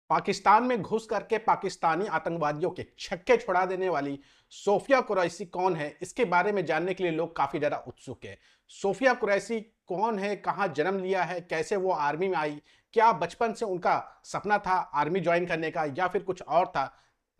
पाकिस्तान में घुस करके पाकिस्तानी आतंकवादियों के छक्के छुड़ा देने वाली सोफिया कुरैशी कौन है, इसके बारे में जानने के लिए लोग काफी ज्यादा उत्सुक हैं। सोफिया कुरैशी कौन है, कहां जन्म लिया है, कैसे वो आर्मी में आई, क्या बचपन से उनका सपना था आर्मी ज्वाइन करने का या फिर कुछ और था।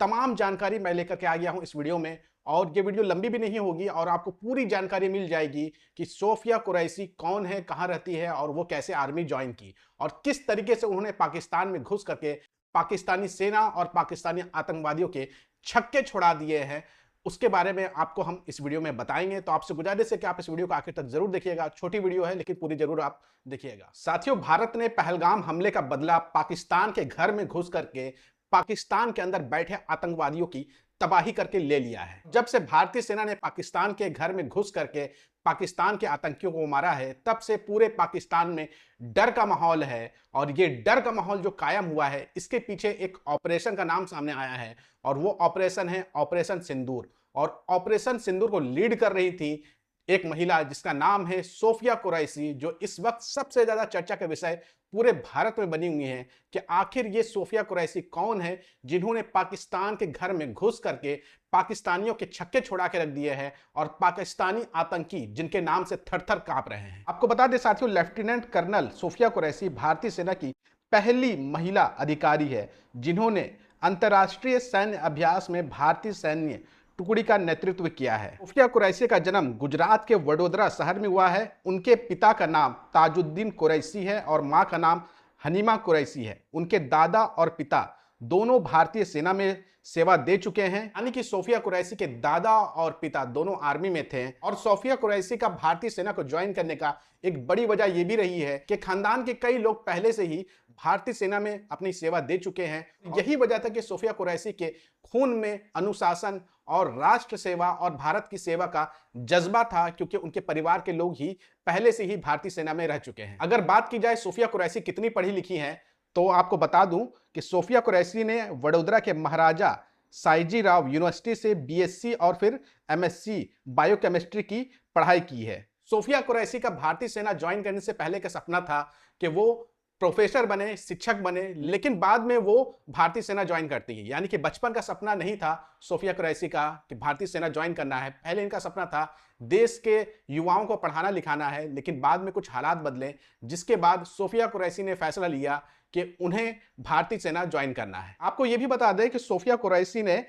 तमाम जानकारी मैं लेकर के आ गया हूं इस वीडियो में, और ये वीडियो लंबी भी नहीं होगी और आपको पूरी जानकारी मिल जाएगी कि सोफिया कुरैशी कौन है, कहां रहती है और वो कैसे आर्मी ज्वाइन की और किस तरीके से उन्होंने पाकिस्तान में घुस करके पाकिस्तानी सेना और पाकिस्तानी आतंकवादियों के छक्के छुड़ा दिए हैं। उसके बारे में आपको हम इस वीडियो में बताएंगे, तो आपसे गुजारिश है कि आप इस वीडियो को आखिर तक जरूर देखिएगा। छोटी वीडियो है लेकिन पूरी जरूर आप देखिएगा। साथियों, भारत ने पहलगाम हमले का बदला पाकिस्तान के घर में घुस करके पाकिस्तान के अंदर बैठे आतंकवादियों की तबाही करके ले लिया है। जब से भारतीय सेना ने पाकिस्तान के घर में घुस करके पाकिस्तान के आतंकियों को मारा है, तब से पूरे पाकिस्तान में डर का माहौल है। और ये डर का माहौल जो कायम हुआ है, इसके पीछे एक ऑपरेशन का नाम सामने आया है और वो ऑपरेशन है ऑपरेशन सिंदूर। और ऑपरेशन सिंदूर को लीड कर रही थी एक महिला जिसका नाम है सोफिया कुरैशी, जो इस वक्त सबसे ज्यादा चर्चा का विषय पूरे भारत में बनी हुई है कि आखिर ये सोफिया कुरैशी कौन है जिन्होंने पाकिस्तान के घर में घुस करके पाकिस्तानियों के छक्के छुड़ा के रख दिए हैं और पाकिस्तानी आतंकी जिनके नाम से थर थर कांप रहे हैं। आपको बता दें साथियों, लेफ्टिनेंट कर्नल सोफिया कुरैशी भारतीय सेना की पहली महिला अधिकारी है जिन्होंने अंतर्राष्ट्रीय सैन्य अभ्यास में भारतीय सैन्य टुकड़ी का नेतृत्व किया है। सोफिया कुरैशी का जन्म गुजरात के वडोदरा शहर में हुआ है। उनके पिता का नाम ताजुद्दीन कुरैशी है और मां का नाम हनीमा कुरैशी है। उनके दादा और पिता दोनों भारतीय सेना में सेवा दे चुके हैं, यानी कि सोफिया कुरैशी के दादा और पिता दोनों आर्मी में थे। और सोफिया कुरैशी का भारतीय सेना को ज्वाइन करने का एक बड़ी वजह यह भी रही है कि खानदान के कई लोग पहले से ही भारतीय सेना में अपनी सेवा दे चुके हैं। यही वजह था कि सोफिया कुरैशी के खून में अनुशासन और राष्ट्र सेवा और भारत की सेवा का जज्बा था, क्योंकि उनके परिवार के लोग ही पहले से ही भारतीय सेना में रह चुके हैं। अगर बात की जाए सोफिया कुरैशी कितनी पढ़ी लिखी हैं, तो आपको बता दूं कि सोफिया कुरैशी ने वडोदरा के महाराजा साईजी राव यूनिवर्सिटी से बीएससी और फिर एमएससी बायोकेमिस्ट्री की पढ़ाई की है। सोफिया कुरैशी का भारतीय सेना ज्वाइन करने से पहले का सपना था कि वो प्रोफेसर बने, शिक्षक बने, लेकिन बाद में वो भारतीय सेना ज्वाइन करती है। यानी कि बचपन का सपना नहीं था सोफिया कुरैशी का कि भारतीय सेना ज्वाइन करना है। पहले इनका सपना था देश के युवाओं को पढ़ाना लिखाना है, लेकिन बाद में कुछ हालात बदले, जिसके बाद सोफिया कुरैशी ने फैसला लिया कि उन्हें भारतीय सेना ज्वाइन करना है। आपको यह भी बता दें कि सोफिया कुरैशी ने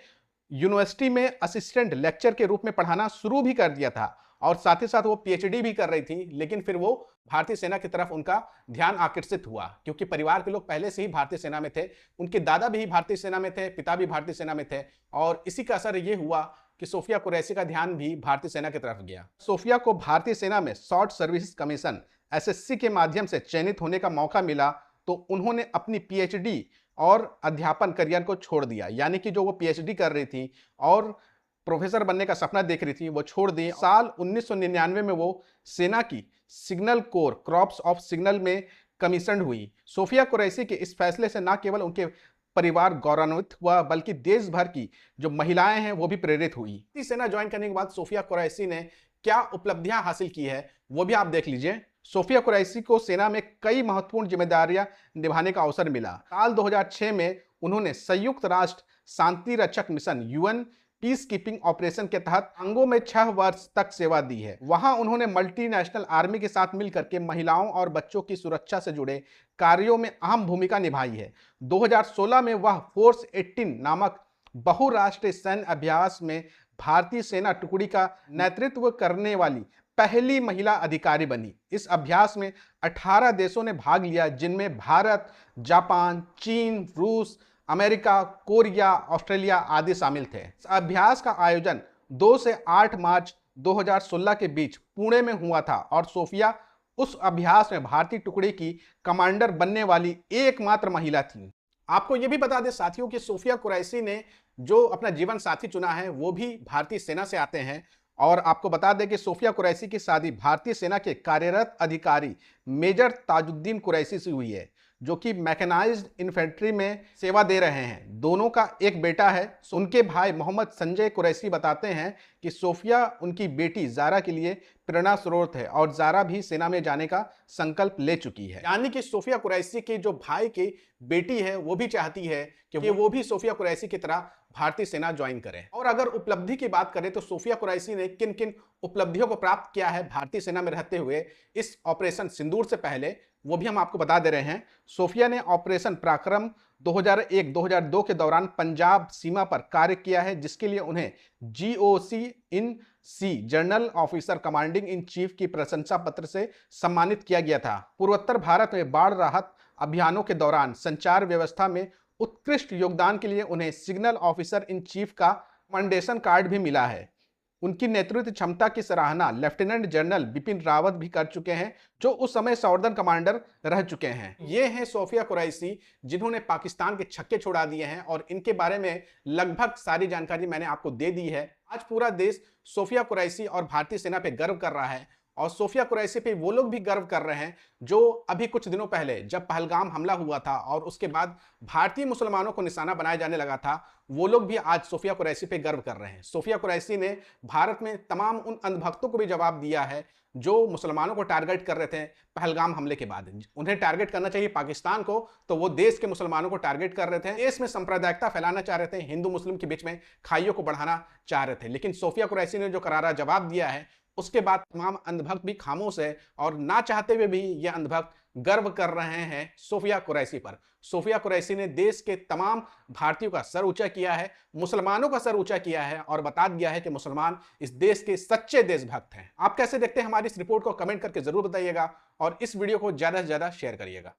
यूनिवर्सिटी में असिस्टेंट लेक्चर के रूप में पढ़ाना शुरू भी कर दिया था और साथ ही साथ वो पीएचडी भी कर रही थी, लेकिन फिर वो भारतीय सेना की तरफ उनका ध्यान आकर्षित हुआ क्योंकि परिवार के लोग पहले से ही भारतीय सेना में थे। उनके दादा भी भारतीय सेना में थे, पिता भी भारतीय सेना में थे, और इसी का असर ये हुआ कि सोफिया कुरैशी का ध्यान भी भारतीय सेना की तरफ गया। सोफिया को भारतीय सेना में शॉर्ट सर्विस कमीशन एसएससी के माध्यम से चयनित होने का मौका मिला, तो उन्होंने अपनी पीएचडी और अध्यापन करियर को छोड़ दिया। यानी कि जो वो पीएचडी कर रही थी और प्रोफेसर बनने का सपना देख रही थी, वो छोड़ दी। साल 1999 में वो सेना की signal corps crops of signal में कमीशन हुई। सोफिया कुरैशी के इस फैसले से न केवल उनके परिवार गौरवान्वित हुआ, बल्कि देश भर की जो महिलाएं हैं वो भी प्रेरित हुई। सेना ज्वाइन करने के बाद सोफिया कुरैशी ने क्या उपलब्धियां हासिल की है वो भी आप देख लीजिए। सोफिया कुरैशी को सेना में कई महत्वपूर्ण जिम्मेदारियां निभाने का अवसर मिला। साल 2006 में उन्होंने संयुक्त राष्ट्र शांति रक्षक mission UN peace keeping operation के तहत अंगों में 6 वर्ष तक सेवा दी है। वहां उन्होंने मल्टीनेशनल आर्मी के साथ मिलकर के महिलाओं और बच्चों की सुरक्षा से जुड़े कार्यों में अहम भूमिका निभाई है। 2016 में वह फोर्स 18 नामक बहुराष्ट्रीय सैन्य अभ्यास में भारतीय सेना टुकड़ी का नेतृत्व करने वाली पहली महिला अधिकारी बनी। इस अभ्यास में 18 देशों ने भाग लिया, जिनमें भारत, जापान, चीन, रूस, अमेरिका, कोरिया, ऑस्ट्रेलिया आदि शामिल थे। इस अभ्यास का आयोजन 2 से 8 मार्च 2016 के बीच पुणे में हुआ था और सोफिया उस अभ्यास में भारतीय टुकड़ी की कमांडर बनने वाली एकमात्र महिला थी। आपको यह भी बता दें साथियों कि सोफिया कुरैशी ने जो अपना जीवन साथी चुना है वो भी भारतीय सेना से आते हैं। और आपको बता दें कि सोफिया कुरैशी की शादी भारतीय सेना के कार्यरत अधिकारी मेजर ताजुद्दीन कुरैशी से हुई है, जो कि मैकेनाइज्ड इन्फेंट्री में सेवा दे रहे हैं। दोनों का एक बेटा है। उनके भाई मोहम्मद संजय कुरैशी बताते हैं कि सोफिया उनकी बेटी जारा के लिए प्रेरणा स्रोत है और जारा भी सेना में जाने का संकल्प ले चुकी है। यानी कि सोफिया कुरैशी की जो भाई की बेटी है वो भी चाहती है कि वो भी सोफिया कुरैशी की तरह भारतीय सेना ज्वाइन करें। और अगर उपलब्धि की बात करें तो सोफिया कुरैशी ने किन किन उपलब्धियों को प्राप्त किया है भारतीय सेना में रहते हुए इस ऑपरेशन सिंदूर से पहले, वो भी हम आपको बता दे रहे हैं। सोफिया ने ऑपरेशन पराक्रम 2001-2002 के दौरान पंजाब सीमा पर कार्य किया है, जिसके लिए उन्हें GOC in C general officer commanding in chief की प्रशंसा पत्र से सम्मानित किया गया था। पूर्वोत्तर भारत में बाढ़ राहत अभियानों के दौरान संचार व्यवस्था में उत्कृष्ट योगदान के लिए उन्हें सिग्नल ऑफिसर इन चीफ का कमेंडेशन कार्ड भी मिला है। उनकी नेतृत्व क्षमता की सराहना लेफ्टिनेंट जनरल बिपिन रावत भी कर चुके हैं, जो उस समय साउदर्न कमांडर रह चुके हैं। ये हैं सोफिया कुरैशी, जिन्होंने पाकिस्तान के छक्के छुड़ा दिए हैं और इनके बारे में लगभग सारी जानकारी मैंने आपको दे दी है। आज पूरा देश सोफिया कुरैशी और भारतीय सेना पे गर्व कर रहा है और सोफिया कुरैशी पे वो लोग भी गर्व कर रहे हैं जो अभी कुछ दिनों पहले जब पहलगाम हमला हुआ था और उसके बाद भारतीय मुसलमानों को निशाना बनाया जाने लगा था, वो लोग भी आज सोफिया कुरैशी पे गर्व कर रहे हैं। सोफिया कुरैशी ने भारत में तमाम उन अंधभक्तों को भी जवाब दिया है जो मुसलमानों को टारगेट कर रहे थे पहलगाम हमले के बाद। उन्हें टारगेट करना चाहिए पाकिस्तान को, तो वो देश के मुसलमानों को टारगेट कर रहे थे। देश में सांप्रदायिकता फैलाना चाह रहे थे, हिंदू मुस्लिम के बीच में खाइयों को बढ़ाना चाह रहे थे। लेकिन सोफिया कुरैशी ने जो करारा जवाब दिया है, उसके बाद तमाम अंधभक्त भी खामोश है और ना चाहते हुए भी ये अंधभक्त गर्व कर रहे हैं सोफिया कुरैशी पर। सोफिया कुरैशी ने देश के तमाम भारतीयों का सर ऊंचा किया है, मुसलमानों का सर ऊंचा किया है और बता दिया है कि मुसलमान इस देश के सच्चे देशभक्त हैं। आप कैसे देखते हैं हमारी इस रिपोर्ट को कमेंट करके जरूर बताइएगा और इस वीडियो को ज्यादा से ज्यादा शेयर करिएगा।